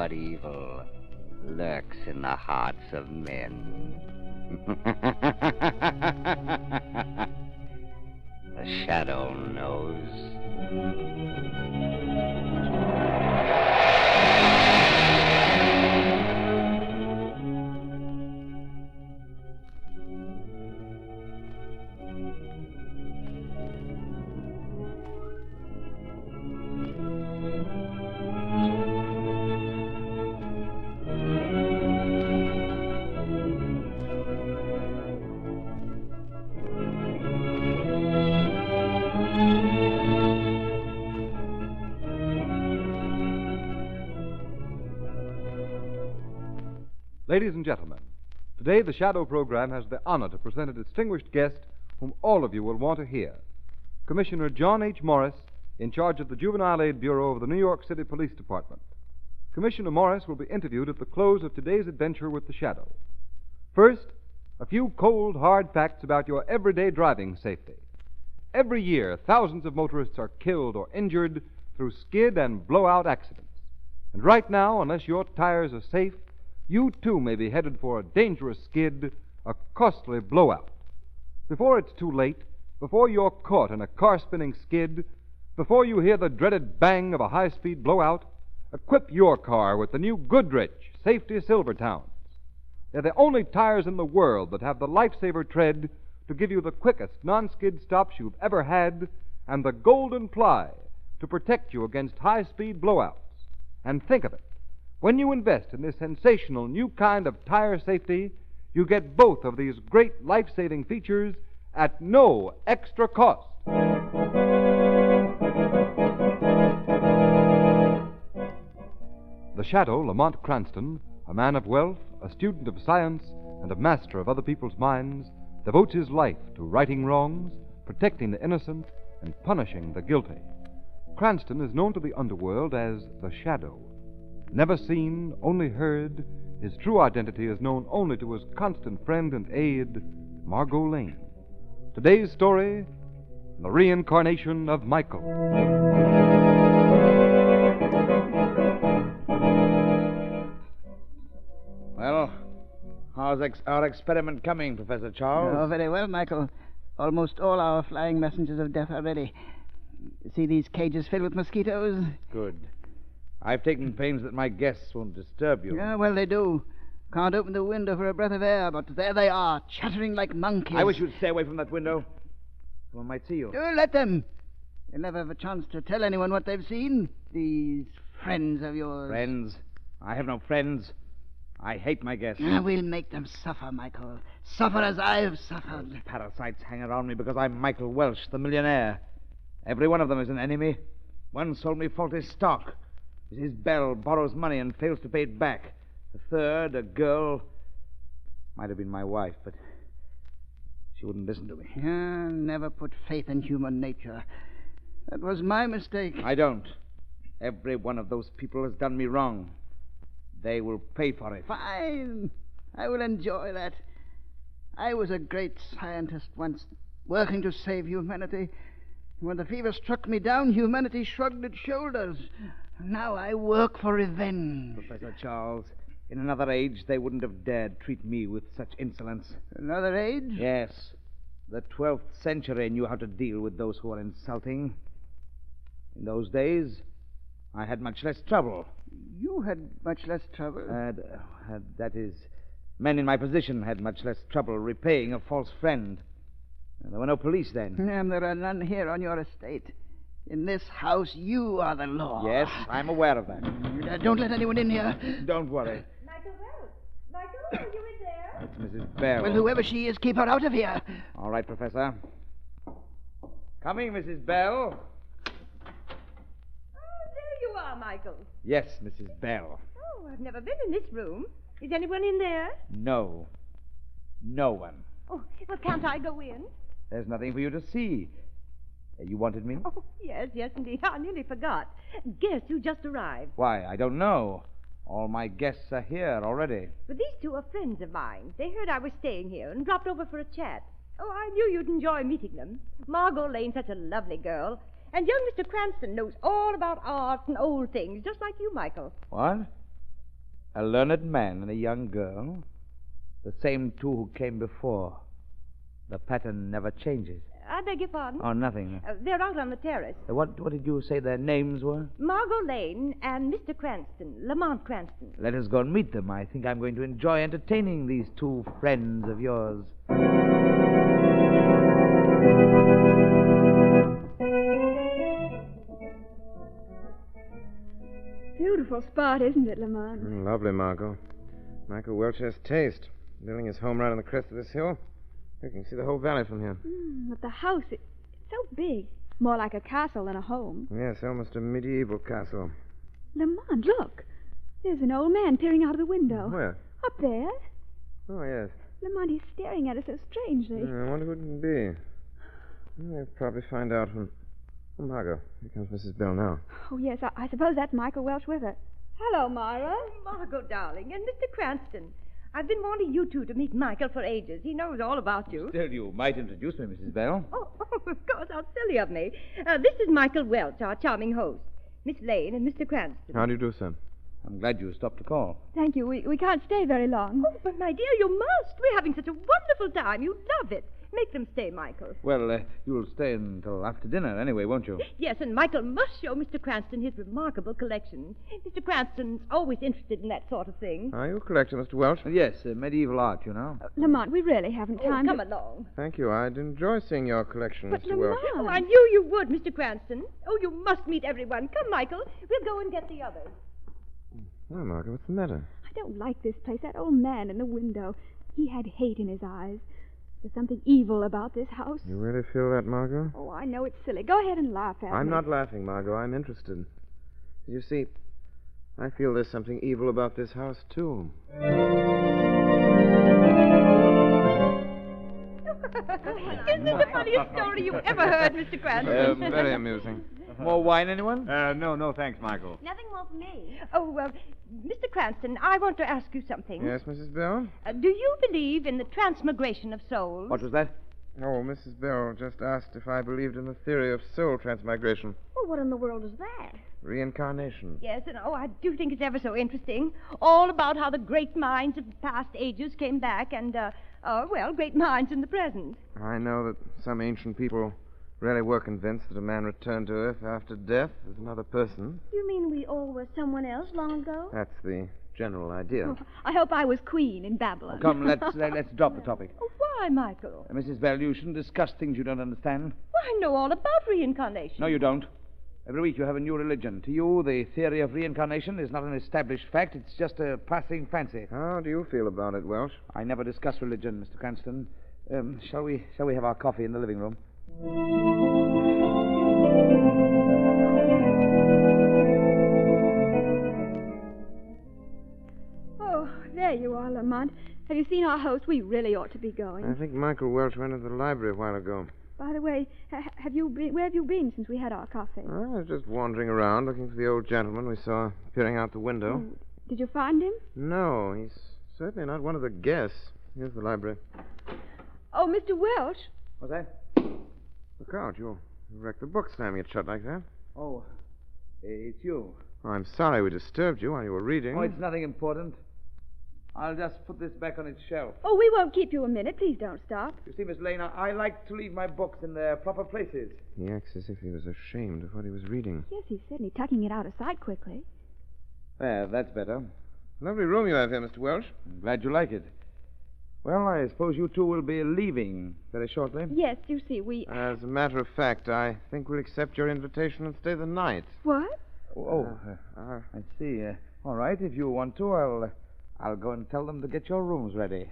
what evil lurks in the hearts of men. The shadow knows. Ladies and gentlemen, today the Shadow program has the honor to present a distinguished guest whom all of you will want to hear. Commissioner John H. Morris, in charge of the Juvenile Aid Bureau of the New York City Police Department. Commissioner Morris will be interviewed at the close of today's adventure with the Shadow. First, a few cold, hard facts about your everyday driving safety. Every year, thousands of motorists are killed or injured through skid and blowout accidents. And right now, unless your tires are safe, you too may be headed for a dangerous skid, a costly blowout. Before it's too late, before you're caught in a car-spinning skid, before you hear the dreaded bang of a high-speed blowout, equip your car with the new Goodrich Safety Silvertowns. They're the only tires in the world that have the lifesaver tread to give you the quickest non-skid stops you've ever had and the golden ply to protect you against high-speed blowouts. And think of it. When you invest in this sensational new kind of tire safety, you get both of these great life-saving features at no extra cost. The Shadow, Lamont Cranston, a man of wealth, a student of science, and a master of other people's minds, devotes his life to righting wrongs, protecting the innocent, and punishing the guilty. Cranston is known to the underworld as the Shadow. Never seen, only heard, his true identity is known only to his constant friend and aide, Margot Lane. Today's story, the reincarnation of Michael. Well, how's our experiment coming, Professor Charles? Oh, very well, Michael. Almost all our flying messengers of death are ready. See these cages filled with mosquitoes? Good. I've taken pains that my guests won't disturb you. Yeah, well, they do. Can't open the window for a breath of air, but there they are, chattering like monkeys. I wish you'd stay away from that window. Someone might see you. Let them. They'll never have a chance to tell anyone what they've seen. These friends of yours. Friends? I have no friends. I hate my guests. We'll make them suffer, Michael. Suffer as I've suffered. Those parasites hang around me because I'm Michael Welsh, the millionaire. Every one of them is an enemy. One sold me faulty stock. Mrs. Bell borrows money and fails to pay it back. The third, a girl, might have been my wife, but she wouldn't listen to me. Never put faith in human nature. That was my mistake. I don't. Every one of those people has done me wrong. They will pay for it. Fine. I will enjoy that. I was a great scientist once, working to save humanity. When the fever struck me down, humanity shrugged its shoulders. Now I work for revenge. Professor Charles, in another age, they wouldn't have dared treat me with such insolence. Another age? Yes. The 12th century knew how to deal with those who are insulting. In those days, I had much less trouble. You had much less trouble? That is, men in my position had much less trouble repaying a false friend. There were no police then. There are none here on your estate. In this house, you are the law. Yes, I'm aware of that. Don't let anyone in here. Don't worry. Michael Wells. Michael, are you in there? It's Mrs. Bell. Well, whoever she is, keep her out of here. All right, Professor. Coming, Mrs. Bell. Oh, there you are, Michael. Yes, Mrs. Bell. Oh, I've never been in this room. Is anyone in there? No. No one. Oh, well, can't I go in? There's nothing for you to see. You wanted me? Oh, yes, indeed. I nearly forgot. Guess who just arrived? Why, I don't know. All my guests are here already. But these two are friends of mine. They heard I was staying here and dropped over for a chat. Oh, I knew you'd enjoy meeting them. Margot Lane's such a lovely girl. And young Mr. Cranston knows all about art and old things, just like you, Michael. What? A learned man and a young girl. The same two who came before. The pattern never changes. I beg your pardon? Oh, nothing. They're out on the terrace. What did you say their names were? Margot Lane and Mr. Cranston, Lamont Cranston. Let us go and meet them. I think I'm going to enjoy entertaining these two friends of yours. Beautiful spot, isn't it, Lamont? Lovely, Margot. Michael Welch has taste. Building his home right on the crest of this hill. You can see the whole valley from here. But the house, it's so big. More like a castle than a home. Yes, almost a medieval castle. Lamont, look. There's an old man peering out of the window. Where? Up there. Oh, yes. Lamont, he's staring at us so strangely. I wonder who it can be. We'll probably find out from... Oh, Margot, here comes Mrs. Bell now. Oh, yes, I suppose that's Michael Welch with her. Hello, Myra. Oh, Margot, darling, and Mr. Cranston. I've been wanting you two to meet Michael for ages. He knows all about you. Still, you might introduce me, Mrs. Bell. Oh, of course, how silly of me. This is Michael Welch, our charming host. Miss Lane and Mr. Cranston. How do you do, sir? I'm glad you stopped to call. Thank you. We can't stay very long. Oh, but my dear, you must. We're having such a wonderful time. You'll love it. Make them stay, Michael. Well, you'll stay until after dinner anyway, won't you? Yes, and Michael must show Mr. Cranston his remarkable collection. Mr. Cranston's always interested in that sort of thing. Are you a collector, Mr. Welch? Yes, medieval art, you know. Lamont, we really haven't Oh, time come to... along. Thank you. I'd enjoy seeing your collection, But Mr. Welch. Lamont... Oh, I knew you would, Mr. Cranston. Oh, you must meet everyone. Come, Michael. We'll go and get the others. Well, Margot, what's the matter? I don't like this place. That old man in the window. He had hate in his eyes. There's something evil about this house. You really feel that, Margot? Oh, I know it's silly. Go ahead and laugh at me. I'm not laughing, Margot. I'm interested. You see, I feel there's something evil about this house, too. Isn't it the funniest story you ever heard, Mr. Cranston? Very amusing. More wine, anyone? No, thanks, Michael. Nothing more for me. Oh, Mr. Cranston, I want to ask you something. Yes, Mrs. Bell? Do you believe in the transmigration of souls? What was that? Oh, Mrs. Bell just asked if I believed in the theory of soul transmigration. Well, what in the world is that? Reincarnation. Yes, and I do think it's ever so interesting. All about how the great minds of past ages came back and, great minds in the present. I know that some ancient people really were convinced that a man returned to Earth after death as another person. You mean we all were someone else long ago? That's the general idea. Oh, I hope I was queen in Babylon. Come, let's drop the topic. Oh, why, Michael? Mrs. Bell, you shouldn't discuss things you don't understand. Well, I know all about reincarnation. No, you don't. Every week you have a new religion. To you, the theory of reincarnation is not an established fact. It's just a passing fancy. How do you feel about it, Welch? I never discuss religion, Mr. Cranston. Shall we have our coffee in the living room? Oh, there you are, Lamont. Have you seen our host? We really ought to be going. I think Michael Welch went to the library a while ago. By the way, where have you been since we had our coffee? I was just wandering around looking for the old gentleman we saw peering out the window. Oh, did you find him? No, he's certainly not one of the guests. Here's the library. Oh, Mr. Welch. What's that? Look out, you'll wreck the book slamming it shut like that. Oh, it's you. Oh, I'm sorry we disturbed you while you were reading. Oh, it's nothing important. I'll just put this back on its shelf. Oh, we won't keep you a minute. Please don't stop. You see, Miss Lane, I like to leave my books in their proper places. He acts as if he was ashamed of what he was reading. Yes, he's certainly tucking it out of sight quickly. There, that's better. Lovely room you have here, Mr. Welch. I'm glad you like it. Well, I suppose you two will be leaving very shortly. Yes, you see, we... As a matter of fact, I think we'll accept your invitation and stay the night. What? I see. All right, if you want to, I'll go and tell them to get your rooms ready.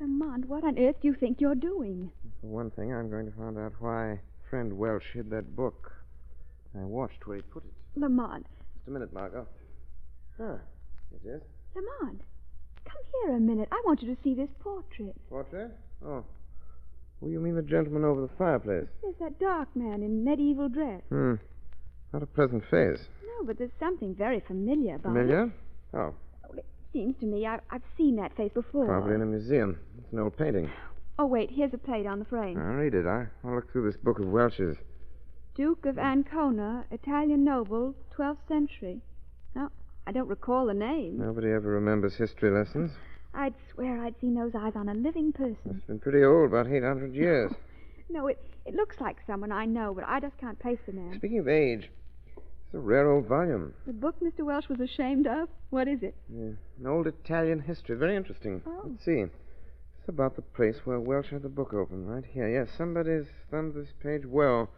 Lamont, what on earth do you think you're doing? For one thing, I'm going to find out why friend Welch hid that book. I watched where he put it. Lamont. Just a minute, Margot. Ah, it is. Lamont, come here a minute. I want you to see this portrait. Portrait? Oh. Oh, you mean the gentleman over the fireplace? There's that dark man in medieval dress. Not a pleasant face. No, but there's something very familiar about Familiar? it. Oh, It seems to me I've seen that face before. probably in a museum. It's an old painting. Oh, wait, here's a plate on the frame. I'll read it. I'll look through this book of Welch's. Duke of Ancona, Italian noble, 12th century. Now, I don't recall the name. Nobody ever remembers history lessons. I'd swear I'd seen those eyes on a living person. It's been pretty old, about 800 years. No, it looks like someone I know, but I just can't place the man. Speaking of age, it's a rare old volume. The book Mr. Welsh was ashamed of? What is it? Yeah, an old Italian history. Very interesting. Oh. Let's see. It's about the place where Welsh had the book open, right here. Yes, somebody's thumbed this page well.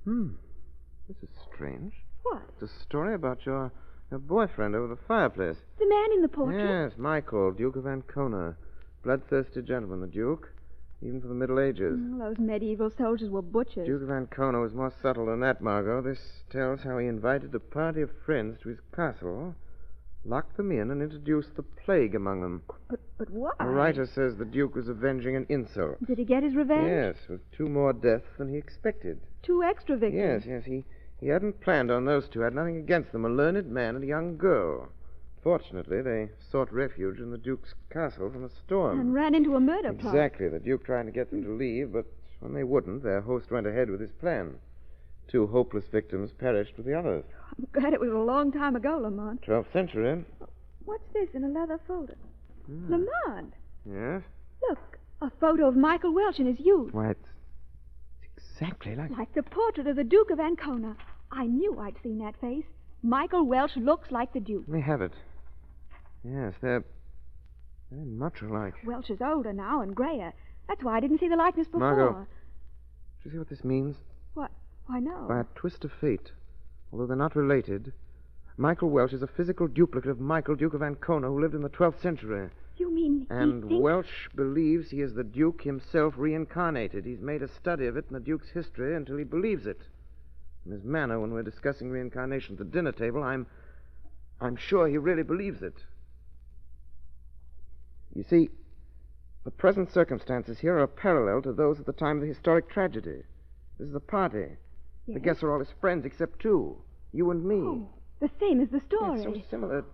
This is strange. What? It's a story about your boyfriend over the fireplace. The man in the portrait? Yes, Michael, Duke of Ancona. Bloodthirsty gentleman, the Duke. Even for the Middle Ages. Those medieval soldiers were butchers. Duke of Ancona was more subtle than that, Margot. This tells how he invited a party of friends to his castle, locked them in, and introduced the plague among them. But why? The writer says the Duke was avenging an insult. Did he get his revenge? Yes, with 2 more deaths than he expected. 2 extra victims? Yes, he hadn't planned on those 2, had nothing against them, a learned man and a young girl. Fortunately, they sought refuge in the Duke's castle from a storm. And ran into a murder plot. Exactly. The Duke tried to get them to leave, but when they wouldn't, their host went ahead with his plan. 2 hopeless victims perished with the others. I'm glad it was a long time ago, Lamont. 12th century. What's this in a leather folder? Lamont, Yes? look, a photo of Michael Welsh in his youth. Why, it's exactly like the portrait of the Duke of Ancona. I knew I'd seen that face. Michael Welsh looks like the Duke. Let me have it. Yes, they're much alike. Welsh is older now and grayer. That's why I didn't see the likeness before. Margot. Do you see what this means? What? Why, no. By a twist of fate, although they're not related, Michael Welsh is a physical duplicate of Michael, Duke of Ancona, who lived in the 12th century. You mean And he thinks... Welsh believes he is the Duke himself reincarnated. He's made a study of it in the Duke's history until he believes it. In his manner, when we're discussing reincarnation at the dinner table, I'm sure he really believes it. You see, the present circumstances here are parallel to those at the time of the historic tragedy. This is a party. Yes? The guests are all his friends except 2. You and me. Oh, the same as the story. It's so similar.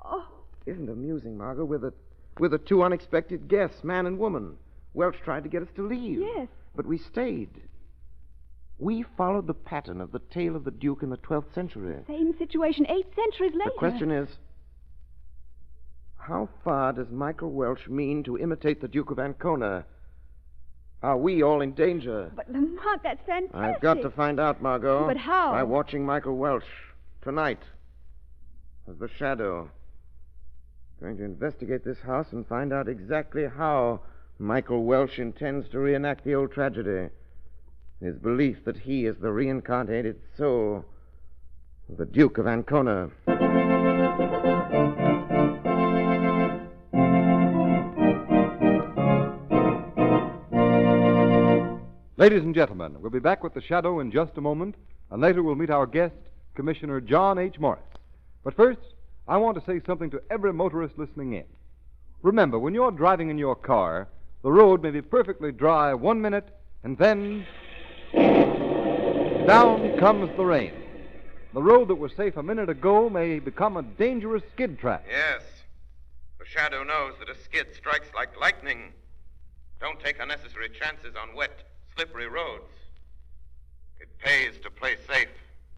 Oh, Isn't it amusing, Margot? We're the 2 unexpected guests, man and woman. Welsh tried to get us to leave. yes. But we stayed. We followed the pattern of the tale of the Duke in the 12th century. Same situation 8 centuries later. The question is, how far does Michael Welsh mean to imitate the Duke of Ancona? Are we all in danger? But, Lamont, that's fantastic. I've got to find out, Margot. But how? By watching Michael Welsh tonight as the shadow. Going to investigate this house and find out exactly how Michael Welsh intends to reenact the old tragedy. His belief that he is the reincarnated soul of the Duke of Ancona. Ladies and gentlemen, we'll be back with The Shadow in just a moment, and later we'll meet our guest, Commissioner John H. Morris. But first, I want to say something to every motorist listening in. Remember, when you're driving in your car, the road may be perfectly dry 1 minute, and then down comes the rain. The road that was safe a minute ago may become a dangerous skid track. Yes. The shadow knows that a skid strikes like lightning. Don't take unnecessary chances on wet, slippery roads. It pays to play safe.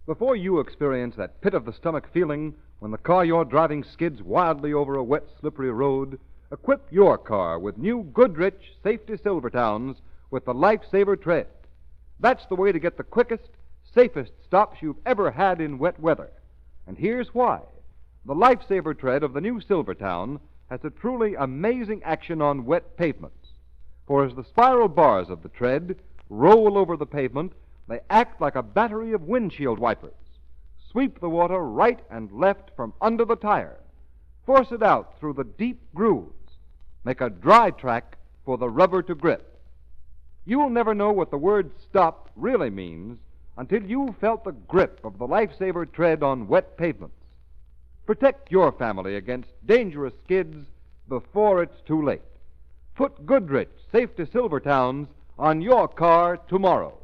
Before you experience that pit-of-the-stomach feeling when the car you're driving skids wildly over a wet, slippery road, equip your car with new Goodrich Safety Silvertowns with the Lifesaver Tread. That's the way to get the quickest, safest stops you've ever had in wet weather. And here's why. The Lifesaver Tread of the new Silvertown has a truly amazing action on wet pavements. For as the spiral bars of the tread roll over the pavement, they act like a battery of windshield wipers. Sweep the water right and left from under the tire. Force it out through the deep grooves. Make a dry track for the rubber to grip. You'll never know what the word stop really means until you've felt the grip of the Lifesaver Tread on wet pavements. Protect your family against dangerous skids before it's too late. Put Goodrich Safety Silvertowns on your car tomorrow.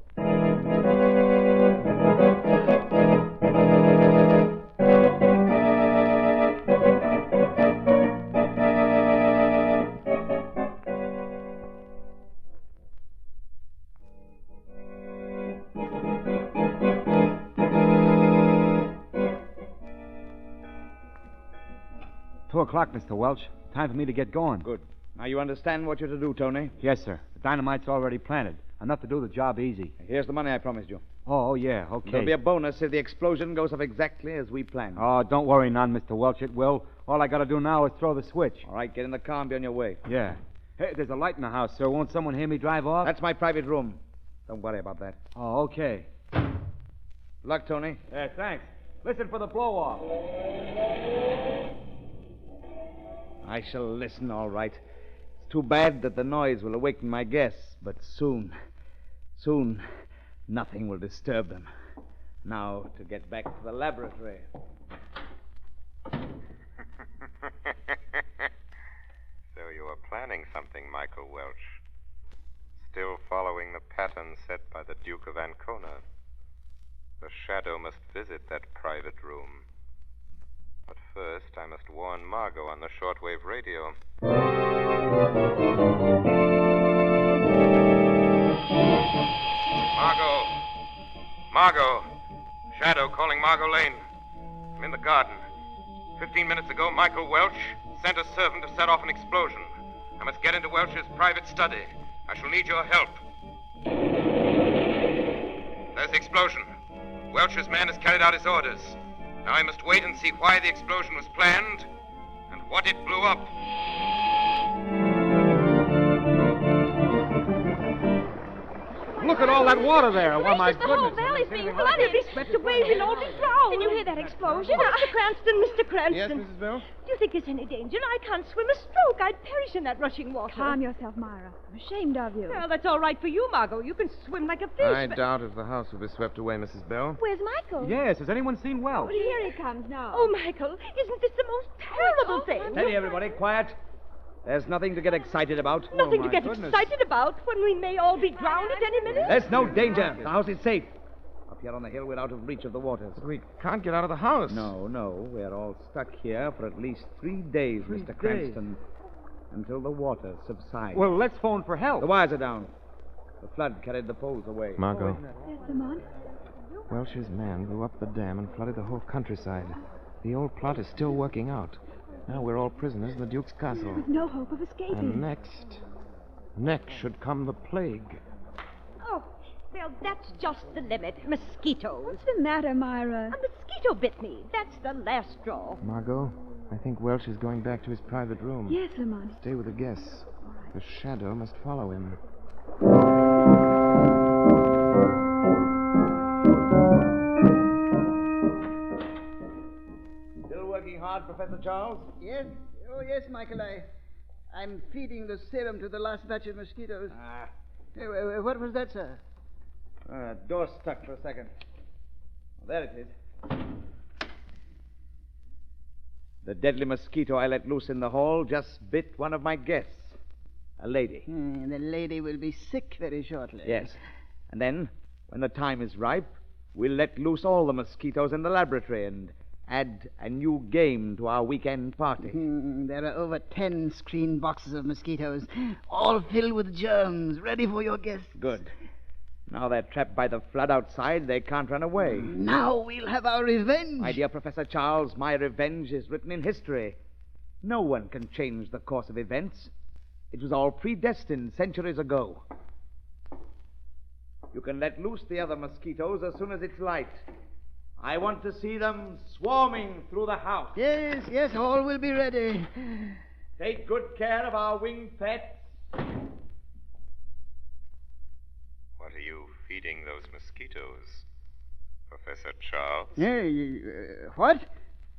o'clock, Mr. Welch. Time for me to get going. Good. Now you understand what you're to do, Tony. Yes, sir. The dynamite's already planted. Enough to do the job easy. Here's the money I promised you. Oh, yeah, okay. There'll be a bonus if the explosion goes off exactly as we planned. Oh, don't worry none, Mr. Welch. It will. All I gotta do now is throw the switch. All right, get in the car and be on your way. Yeah. Hey, there's a light in the house, sir. Won't someone hear me drive off? That's my private room. Don't worry about that. Oh, okay. Luck, Tony. Yeah, thanks. Listen for the blow-off. I shall listen, all right. It's too bad that the noise will awaken my guests, but soon, nothing will disturb them. Now, to get back to the laboratory. So you are planning something, Michael Welch. Still following the pattern set by the Duke of Ancona. The shadow must visit that private room. But first, I must warn Margot on the shortwave radio. Margot! Shadow calling Margot Lane. I'm in the garden. 15 minutes ago, Michael Welch sent a servant to set off an explosion. I must get into Welch's private study. I shall need your help. There's the explosion. Welch's man has carried out his orders. Now I must wait and see why the explosion was planned and what it blew up. Look at all that water there. Why, my The whole goodness. valley's being flooded. The way we'll all be drowned. Did you hear that explosion? Mr. Cranston, Mr. Cranston. Yes, Mrs. Bell? Do you think there's any danger? I can't swim a stroke. I'd perish in that rushing water. Calm yourself, Myra. I'm ashamed of you. Well, that's all right for you, Margot. You can swim like a fish. I but- doubt if the house will be swept away, Mrs. Bell. Where's Michael? Yes, has anyone seen Welch? Here he comes now. Oh, Michael, isn't this the most terrible thing? Steady, everybody. Quiet. There's nothing to get excited about. Nothing my to get goodness. excited about when we may all be drowned at any minute. There's no danger. The house is safe. Up here on the hill, we're out of reach of the waters. We can't get out of the house. No. We're all stuck here for at least 3 days, Mr. Cranston, until the water subsides. Well, let's phone for help. The wires are down. The flood carried the poles away. Margot, Yes, Lamont. Welch's man blew up the dam and flooded the whole countryside. The old plot is still working out. Now we're all prisoners in the Duke's castle. With no hope of escaping. And next should come the plague. Oh, well, that's just the limit. Mosquitoes. What's the matter, Myra? A mosquito bit me. That's the last straw. Margot, I think Welch is going back to his private room. Yes, Lamont. Stay with the guests. The shadow must follow him. Still working hard, Professor Charles? Yes? Oh, yes, Michael. I'm feeding the serum to the last batch of mosquitoes. What was that, sir? Door stuck for a second. Oh, there it is. The deadly mosquito I let loose in the hall just bit one of my guests. A lady. The lady will be sick very shortly. Yes. And then, when the time is ripe, we'll let loose all the mosquitoes in the laboratory and add a new game to our weekend party. There are over 10 screen boxes of mosquitoes, all filled with germs, ready for your guests. Good. Now they're trapped by the flood outside, they can't run away. Now we'll have our revenge. My dear Professor Charles, my revenge is written in history. No one can change the course of events. It was all predestined centuries ago. You can let loose the other mosquitoes as soon as it's light. I want to see them swarming through the house. Yes, all will be ready. Take good care of our winged pets. What are you feeding those mosquitoes, Professor Charles? What?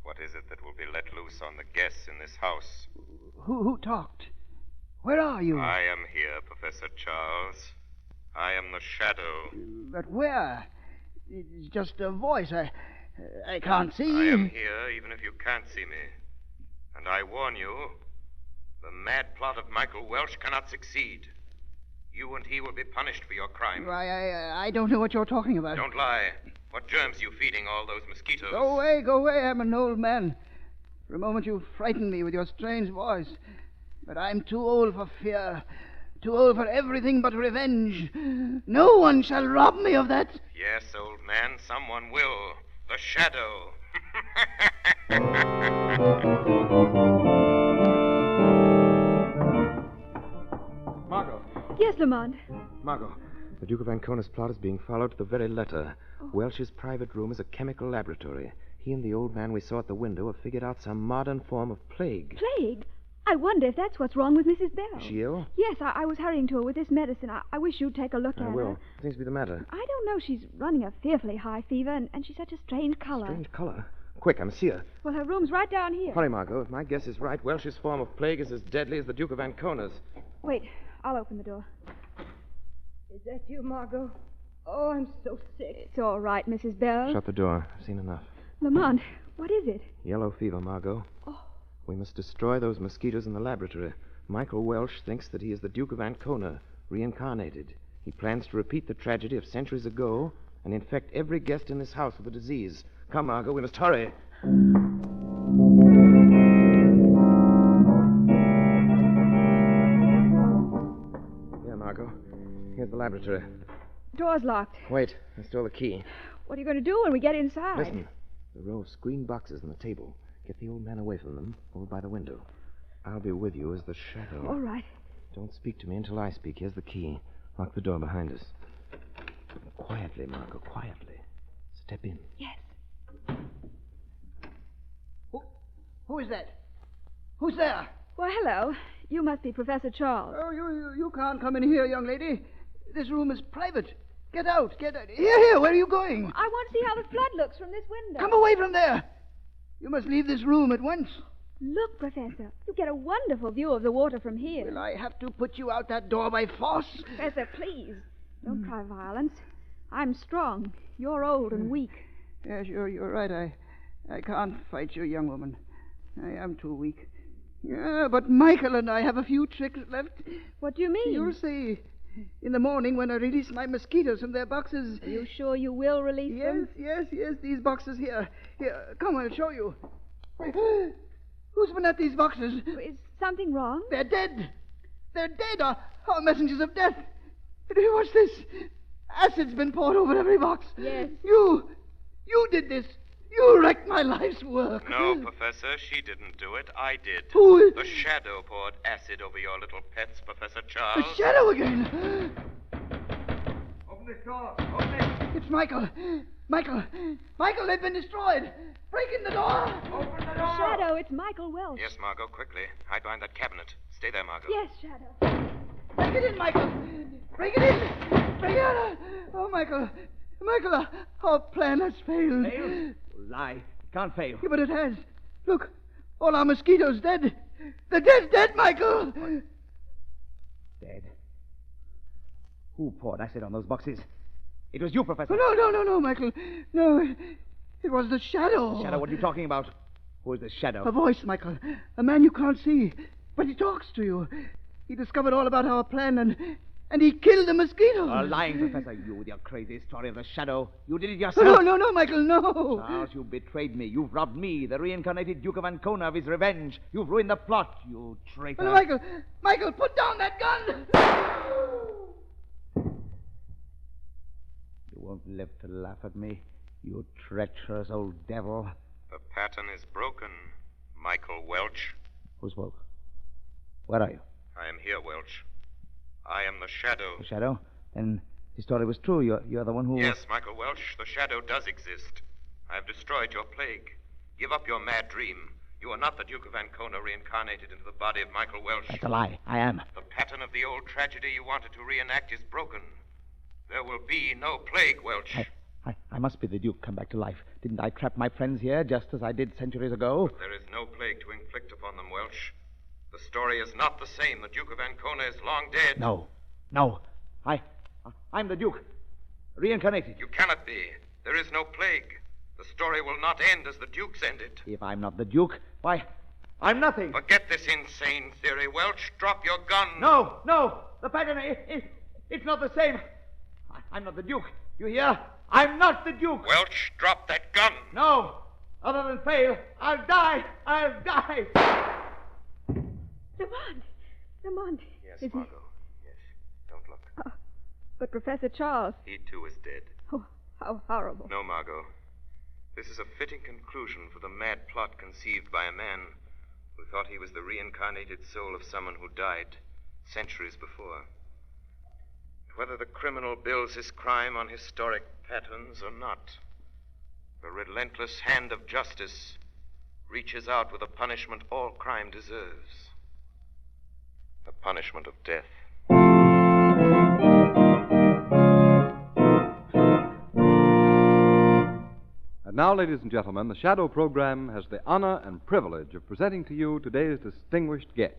What is it that will be let loose on the guests in this house? Who talked? Where are you? I am here, Professor Charles. I am the shadow. But where? It's just a voice. I can't see. I am here even if you can't see me. And I warn you, the mad plot of Michael Welch cannot succeed. You and he will be punished for your crime. I don't know what you're talking about. Don't lie. What germs are you feeding all those mosquitoes? Go away. I'm an old man. For a moment you frightened me with your strange voice. But I'm too old for fear. Too old for everything but revenge. No one shall rob me of that. Yes, old man, someone will. The shadow. Yes, Lamont. Margot, the Duke of Ancona's plot is being followed to the very letter. Welch's private room is a chemical laboratory. He and the old man we saw at the window have figured out some modern form of plague. Plague? I wonder if that's what's wrong with Mrs. Bell. Is she ill? Yes, I was hurrying to her with this medicine. I wish you'd take a look at I will. her. What seems to be the matter? I don't know. She's running a fearfully high fever, and she's such a strange color. Strange color. Quick, I must see her. Well, her room's right down here. Hurry, Margot. If my guess is right, Welch's form of plague is as deadly as the Duke of Ancona's. Wait, I'll open the door. Is that you, Margot? Oh, I'm so sick. It's all right, Mrs. Bell. Shut the door. I've seen enough. Lamont, what is it? Yellow fever, Margot. Oh. We must destroy those mosquitoes in the laboratory. Michael Welch thinks that he is the Duke of Ancona, reincarnated. He plans to repeat the tragedy of centuries ago and infect every guest in this house with the disease. Come, Margot, we must hurry. Here, Margot. Here's the laboratory. Door's locked. Wait, I stole the key. What are you going to do when we get inside? Listen. The row of screened boxes on the table. Get the old man away from them, over by the window. I'll be with you as the shadow. All right. Don't speak to me until I speak. Here's the key. Lock the door behind us. Quietly, Margot, quietly. Step in. Yes. Who is that? Who's there? Well, hello. You must be Professor Charles. Oh, you can't come in here, young lady. This room is private. Get out, get out. Here, where are you going? I want to see how the flood looks from this window. Come away from there. You must leave this room at once. Look, Professor. You get a wonderful view of the water from here. Will I have to put you out that door by force? Professor, please. Don't try violence. I'm strong. You're old and weak. Yes, you're right. I can't fight you, young woman. I am too weak. Yeah, but Michael and I have a few tricks left. What do you mean? You'll see. In the morning when I release my mosquitoes from their boxes... Are you sure you will release them? Yes, these boxes here. Here, come, I'll show you. Who's been at these boxes? Is something wrong? They're dead. They're dead. Our messengers of death. What's this? Acid's been poured over every box. Yes. You did this. You wrecked my life's work. No, Professor, she didn't do it. I did. Who? The shadow poured acid over your little pets, Professor The Charles. shadow again. Open this door. Open it. It's Michael. Michael, they've been destroyed. Break in the door. Open the door. Shadow, it's Michael Welch. Yes, Margot, quickly. Hide behind that cabinet. Stay there, Margot. Yes, Shadow. Break it in, Michael. Break it in. Break it in. Oh, Michael, our plan has failed. Failed? Lie. Can't fail. Yeah, but it has. Look, all our mosquitoes dead. They're dead, Michael. Dead. Who poured acid on those boxes? It was you, Professor. No, Michael. No, it was the shadow. Shadow, what are you talking about? Who is the shadow? A voice, Michael. A man you can't see, but he talks to you. He discovered all about our plan, and he killed the mosquitoes. Lying, Professor. You with your crazy story of the shadow. You did it yourself. No, Michael, no. Charles, you betrayed me. You've robbed me, the reincarnated Duke of Ancona, of his revenge. You've ruined the plot, you traitor. Michael, put down that gun. You won't live to laugh at me, you treacherous old devil. The pattern is broken, Michael Welch. Who spoke? Where are you? I am here, Welch. I am the shadow. The shadow? Then his story was true. You're the one who... Yes, Michael Welch, the shadow does exist. I have destroyed your plague. Give up your mad dream. You are not the Duke of Ancona reincarnated into the body of Michael Welch. That's a lie. I am. The pattern of the old tragedy you wanted to reenact is broken. There will be no plague, Welch. I must be the Duke come back to life. Didn't I trap my friends here just as I did centuries ago? But there is no plague to inflict upon them, Welch. The story is not the same. The Duke of Ancona is long dead. No. I'm the Duke. Reincarnated. You cannot be. There is no plague. The story will not end as the Duke's ended. If I'm not the Duke, why, I'm nothing. Forget this insane theory, Welch. Drop your gun. No. The pattern, it's not the same. I'm not the Duke. You hear? I'm not the Duke. Welch, drop that gun. No. Other than fail, I'll die. Lamont. Yes, Margot. Yes. Don't look. But Professor Charles... He, too, is dead. Oh, how horrible. No, Margot. This is a fitting conclusion for the mad plot conceived by a man who thought he was the reincarnated soul of someone who died centuries before. whether the criminal builds his crime on historic patterns or not, the relentless hand of justice reaches out with a punishment all crime deserves, the punishment of death. And now, ladies and gentlemen, the Shadow program has the honor and privilege of presenting to you today's distinguished guest.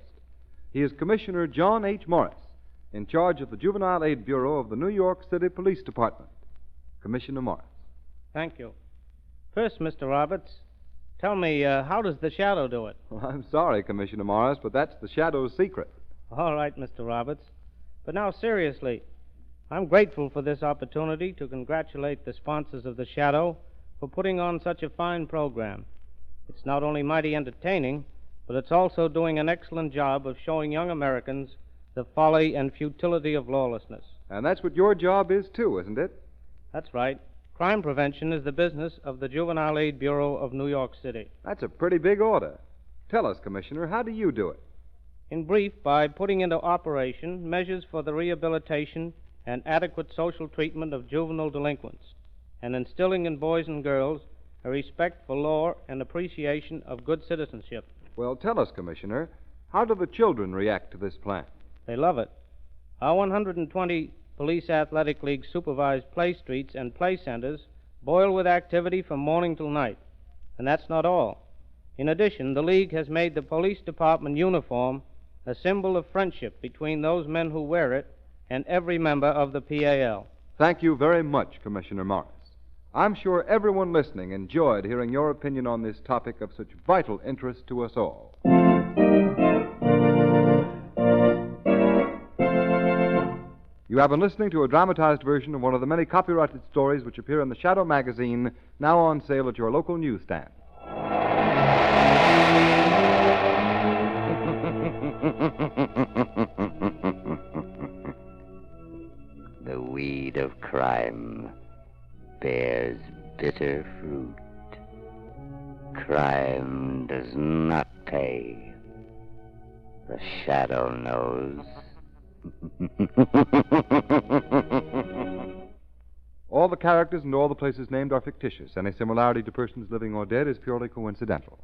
He is Commissioner John H. Morris, in charge of the Juvenile Aid Bureau of the New York City Police Department. Commissioner Morris. Thank you. First, Mr. Roberts, tell me, how does the Shadow do it? Well, I'm sorry, Commissioner Morris, but that's the Shadow's secret. All right, Mr. Roberts. But now, seriously, I'm grateful for this opportunity to congratulate the sponsors of the Shadow for putting on such a fine program. It's not only mighty entertaining, but it's also doing an excellent job of showing young Americans the folly and futility of lawlessness. And that's what your job is, too, isn't it? That's right. Crime prevention is the business of the Juvenile Aid Bureau of New York City. That's a pretty big order. Tell us, Commissioner, how do you do it? In brief, by putting into operation measures for the rehabilitation and adequate social treatment of juvenile delinquents, and instilling in boys and girls a respect for law and appreciation of good citizenship. Well, tell us, Commissioner, how do the children react to this plan? They love it. Our 120 Police Athletic League supervised play streets and play centers boil with activity from morning till night. And that's not all. In addition, the League has made the police department uniform a symbol of friendship between those men who wear it and every member of the PAL. Thank you very much, Commissioner Morris. I'm sure everyone listening enjoyed hearing your opinion on this topic of such vital interest to us all. You have been listening to a dramatized version of one of the many copyrighted stories which appear in the Shadow magazine, now on sale at your local newsstand. The weed of crime bears bitter fruit. Crime does not pay. The Shadow knows. All the characters and all the places named are fictitious. Any similarity to persons living or dead is purely coincidental.